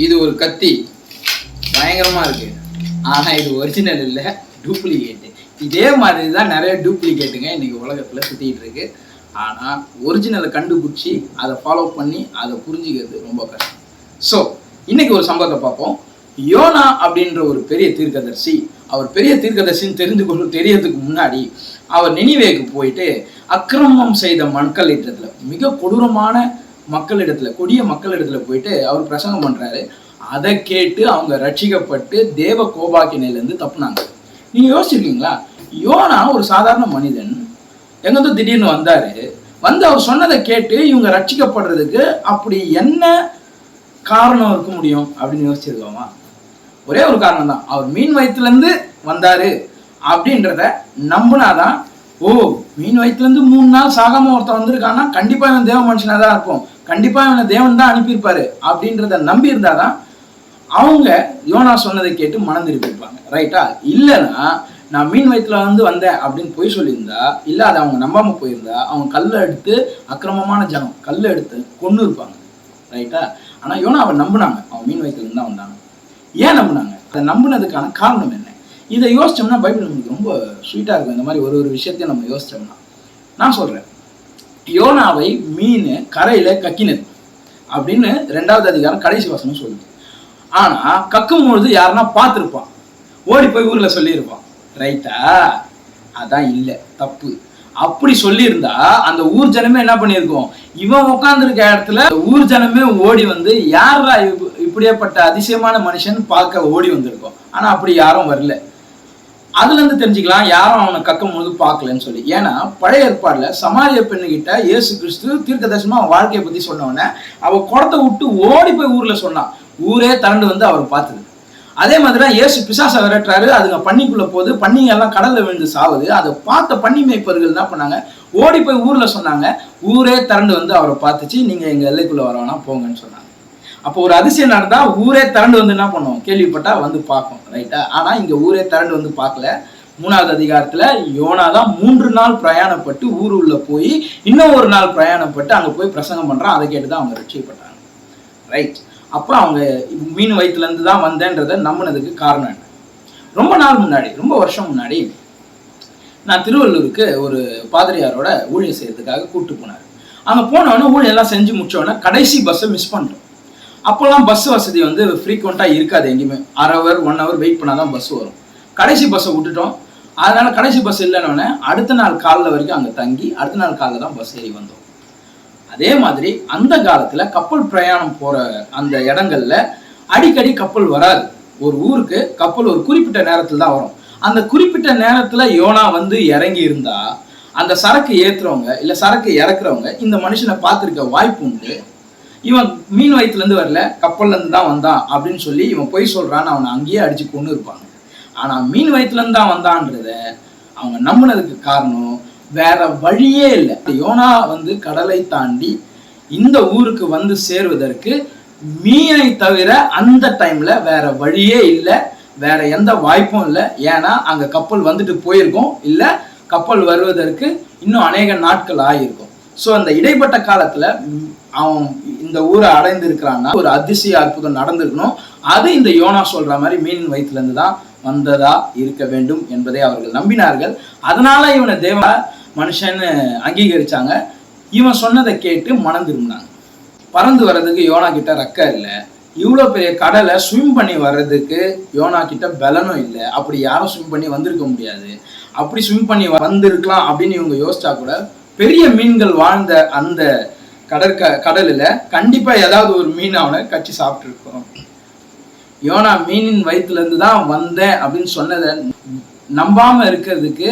இது ஒரு கத்தி பயங்கரமா இருக்கு. ஆனா இது ஒரிஜினல் இல்லை, டூப்ளிகேட்டு. இதே மாதிரி தான் நிறைய டூப்ளிகேட்டுங்க இன்னைக்கு உலகத்துல சுத்திட்டு இருக்கு. ஆனா ஒரிஜினலை கண்டுபிடிச்சி அதை ஃபாலோ பண்ணி அதை புரிஞ்சுக்கிறது ரொம்ப கஷ்டம். ஸோ இன்னைக்கு ஒரு சம்பவத்தை பார்ப்போம். யோனா அப்படின்ற ஒரு பெரிய தீர்க்கதரிசி, அவர் பெரிய தீர்க்கதரிசின்னு தெரியறதுக்கு முன்னாடி அவர் நினிவேக்கு போயிட்டு அக்கிரமம் செய்த மக்களிடத்துல, மிக கொடூரமான மக்களிடத்துல, கொடிய மக்களிடத்துல போயிட்டு அவர் பிரசங்கம் பண்றாரு. அதை கேட்டு அவங்க ரட்சிக்கப்பட்டு தேவ கோபாக்கினையிலேருந்து தப்புனாங்க. நீங்க யோசிச்சிருக்கீங்களா? யோனா ஒரு சாதாரண மனிதன், எங்கேருந்து திடீர்னு வந்தாரு. வந்து அவர் சொன்னதை கேட்டு இவங்க ரட்சிக்கப்படுறதுக்கு அப்படி என்ன காரணம் இருக்க முடியும் அப்படின்னு யோசிச்சிருக்கோமா? ஒரே ஒரு காரணம் தான், அவர் மீன் வயிற்றுலேருந்து வந்தாரு அப்படின்றத நம்பினாதான், ஓ மீன் வயிற்றுலேருந்து 3 நாள் சாகாம ஒருத்தர் வந்திருக்கான்னா கண்டிப்பா இவன் தேவ மனுஷனாக தான் இருப்போம், கண்டிப்பா இவனை தேவன் தான் அனுப்பியிருப்பாரு அப்படின்றத நம்பி இருந்தாதான் அவங்க யோனா சொன்னதை கேட்டு மனம் திருப்பியிருப்பாங்க. ரைட்டா? இல்லைன்னா நான் மீன் வயிற்றுல வந்தேன் அப்படின்னு போய் சொல்லியிருந்தா, இல்லை அதை அவங்க நம்பாம போயிருந்தா, அவங்க கல்லை எடுத்து, அக்கிரமமான ஜனம் கல்லை எடுத்து கொண்டு இருப்பாங்க. ரைட்டா? ஆனா யோனா அவன் நம்பினாங்க, அவன் மீன் வயிற்றுல தான் வந்தாங்க. ஏன் நம்பினாங்க? அதை நம்பினதுக்கான காரணம் என்ன? இதை யோசிச்சோம்னா பைபிள் நமக்கு ரொம்ப ஸ்வீட்டா இருக்கும். இந்த மாதிரி ஒரு விஷயத்தையும் நம்ம யோசிச்சோம்னா, நான் சொல்றேன், யோனாவை மீன் கரையில கக்கினது அப்படின்னு 2வது அதிகாரம் கடைசி வசனம் சொல்லுது. ஆனா கக்கும் பொழுது யாருன்னா பார்த்துருப்பான், ஓடி போய் ஊர்ல சொல்லியிருப்பான். ரைட்டா? அதான் இல்லை, தப்பு. அப்படி சொல்லியிருந்தா அந்த ஊர் ஜனமே என்ன பண்ணியிருக்கோம், இவன் உட்காந்துருக்க இடத்துல ஊர் ஜனமே ஓடி வந்து யாரா இப்படியேப்பட்ட அதிசயமான மனுஷன் பார்க்க ஓடி வந்திருக்கோம். ஆனா அப்படி யாரும் வரல. அதுல இருந்து தெரிஞ்சுக்கலாம் யாரும் அவனை கக்கும் போது பார்க்கலன்னு சொல்லி. ஏன்னா பழைய ஏற்பாடுல சமாரிய பெண்ணுகிட்ட இயேசு கிறிஸ்து தீர்க்கதரிசனமா அவன் வாழ்க்கையை பத்தி சொன்னவொடனே அவ குடத்தை விட்டு ஓடி போய் ஊர்ல சொன்னான். ஊரே திரண்டு வந்து அவர் பார்த்தது. அதே மாதிரிதான் இயேசு பிசாசை விரட்டுறாரு, அதுங்க பன்னிக்குள்ள போகுது, பன்னிங்க எல்லாம் கடல்ல விழுந்து சாவுது. அதை பார்த்த பன்னி மேய்ப்பர்கள் என்ன பண்ணாங்க, ஓடி போய் ஊர்ல சொன்னாங்க. ஊரே திரண்டு வந்து அவரை பார்த்துச்சு, நீங்க எங்க எல்லைக்குள்ள வரவேனா போங்கன்னு சொன்னாங்க. அப்போ ஒரு அதிசயம் நடந்தா ஊரே திரண்டு வந்து என்ன பண்ணுவோம், கேள்விப்பட்டா வந்து பார்ப்போம். ரைட்டா? ஆனா இங்க ஊரே திரண்டு வந்து பார்க்கல. 3வது அதிகாரத்துல யோனா தான் 3 நாள் பிரயாணப்பட்டு ஊர் உள்ள போய் இன்னும் 1 நாள் பிரயாணப்பட்டு அங்க போய் பிரசங்கம் பண்றான். அதை கேட்டுதான் அவங்க ரட்சிக்கப்பட்டாங்க. ரைட்? அப்ப அவங்க மீன் வயிற்றுல இருந்து தான் வந்தேன்றதை நம்பினதுக்கு காரணம் என்ன? ரொம்ப நாள் முன்னாடி, ரொம்ப வருஷம் முன்னாடி நான் திருவள்ளூருக்கு ஒரு பாதிரியாரோட ஊழியம் செய்யறதுக்காக கூப்பிட்டு போனார். அங்க போனவொடனே ஊழியம் எல்லாம் செஞ்சு முடிச்சோடனே கடைசி பஸ்ஸை மிஸ் பண்ணிட்டோம். அப்போல்லாம் பஸ் வசதி வந்து ஃப்ரீக்வெண்டா இருக்காது எங்கேயுமே. 1/2 hour 1 hour வெயிட் பண்ணாதான் பஸ் வரும். கடைசி பஸ்ஸை விட்டுட்டோம். அதனால கடைசி பஸ் இல்லைன்னொடனே அடுத்த நாள் காலைல வரைக்கும் அங்க தங்கி அடுத்த நாள் காலைல தான் பஸ் ஏறி வந்தோம். அதே மாதிரி அந்த காலத்துல கப்பல் பிரயாணம் போற அந்த இடங்கள்ல அடிக்கடி கப்பல் வராது. ஒரு ஊருக்கு கப்பல் ஒரு குறிப்பிட்ட நேரத்துல தான் வரும். அந்த குறிப்பிட்ட நேரத்துல யோனா வந்து இறங்கி இருந்தா அந்த சரக்கு ஏத்துறவங்க இல்ல சரக்கு இறக்குறவங்க இந்த மனுஷனை பார்த்திருக்க வாய்ப்பு உண்டு. இவன் மீன் வயிற்றுல இருந்து வரல, கப்பல்ல இருந்து தான் வந்தான் அப்படின்னு சொல்லி இவன் பொய் சொல்றான்னு அவனை அங்கேயே அடிச்சு கொண்டு இருப்பாங்க. ஆனா மீன் வயிற்றுல இருந்து தான் வந்தான்றத அவங்க நம்பினதுக்கு காரணம் வேற வழியே இல்லை. யோனா வந்து கடலை தாண்டி இந்த ஊருக்கு வந்து சேருவதற்கு மீனை தவிர அந்த டைம்ல வேற வழியே இல்லை, வேற எந்த வாய்ப்பும் இல்லை. ஏன்னா அங்க கப்பல் வந்துட்டு போயிருக்கும், இல்ல கப்பல் வருவதற்கு இன்னும் அநேக நாட்கள் ஆகியிருக்கும். ஸோ அந்த இடைப்பட்ட காலத்துல அவன் இந்த ஊரை அடைந்து இருக்கிறான்னா ஒரு அதிசய அற்புதம் நடந்திருக்கணும். அது இந்த யோனா சொல்ற மாதிரி மீன் வயிற்றுல இருந்து தான் வந்ததா இருக்க வேண்டும் என்பதை அவர்கள் நம்பினார்கள். அதனால இவனை தேவ மனுஷன்னு அங்கீகரிச்சாங்க. இவன் சொன்னதை கேட்டு மனம் திரும்பினாங்க. பறந்து வர்றதுக்கு யோனா கிட்ட ரெக்க இல்லை, இவ்வளோ பெரிய கடலை ஸ்விம் பண்ணி வர்றதுக்கு யோனா கிட்ட பலனும் இல்லை. அப்படி யாரும் ஸ்விம் பண்ணி வந்திருக்க முடியாது. அப்படி ஸ்விம் பண்ணி வந்திருக்கலாம் அப்படின்னு இவங்க யோசிச்சா கூட பெரிய மீன்கள் வாழ்ந்த அந்த கடலில் கண்டிப்பா ஏதாவது ஒரு மீன் அவனை கட்சி சாப்பிட்டு இருக்கணும். யோனா மீனின் வயிற்றுல இருந்து தான் வந்தேன் அப்படின்னு சொன்னதை நம்பாம இருக்கிறதுக்கு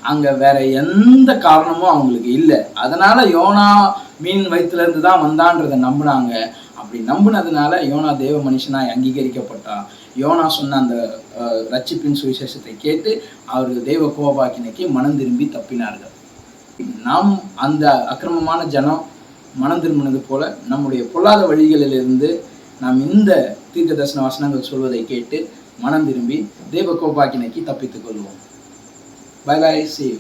அங்க வேற எந்த காரணமும் அவங்களுக்கு இல்லை. அதனால யோனா மீன் வயிற்றுல இருந்து தான் வந்தான்றதை நம்பினாங்க. அப்படி நம்பினதுனால யோனா தேவ மனுஷனாய் அங்கீகரிக்கப்பட்டான். யோனா சொன்ன அந்த ரட்சிப்பின் சுவிசேஷத்தை கேட்டு அவர்கள் தெய்வ கோபாக்கினைக்கு மனம் திரும்பி தப்பினார்கள். நாம் அந்த அக்கிரமமான ஜனம் மனம் திரும்பினது போல நம்முடைய பொல்லாத வழிகளிலிருந்து நாம் இந்த தீர்க்க தரிசன வசனங்கள் சொல்வதை கேட்டு மனம் திரும்பி தேவ கோபாக்கினைக்கு தப்பித்துக் கொள்வோம். Bye bye, see you.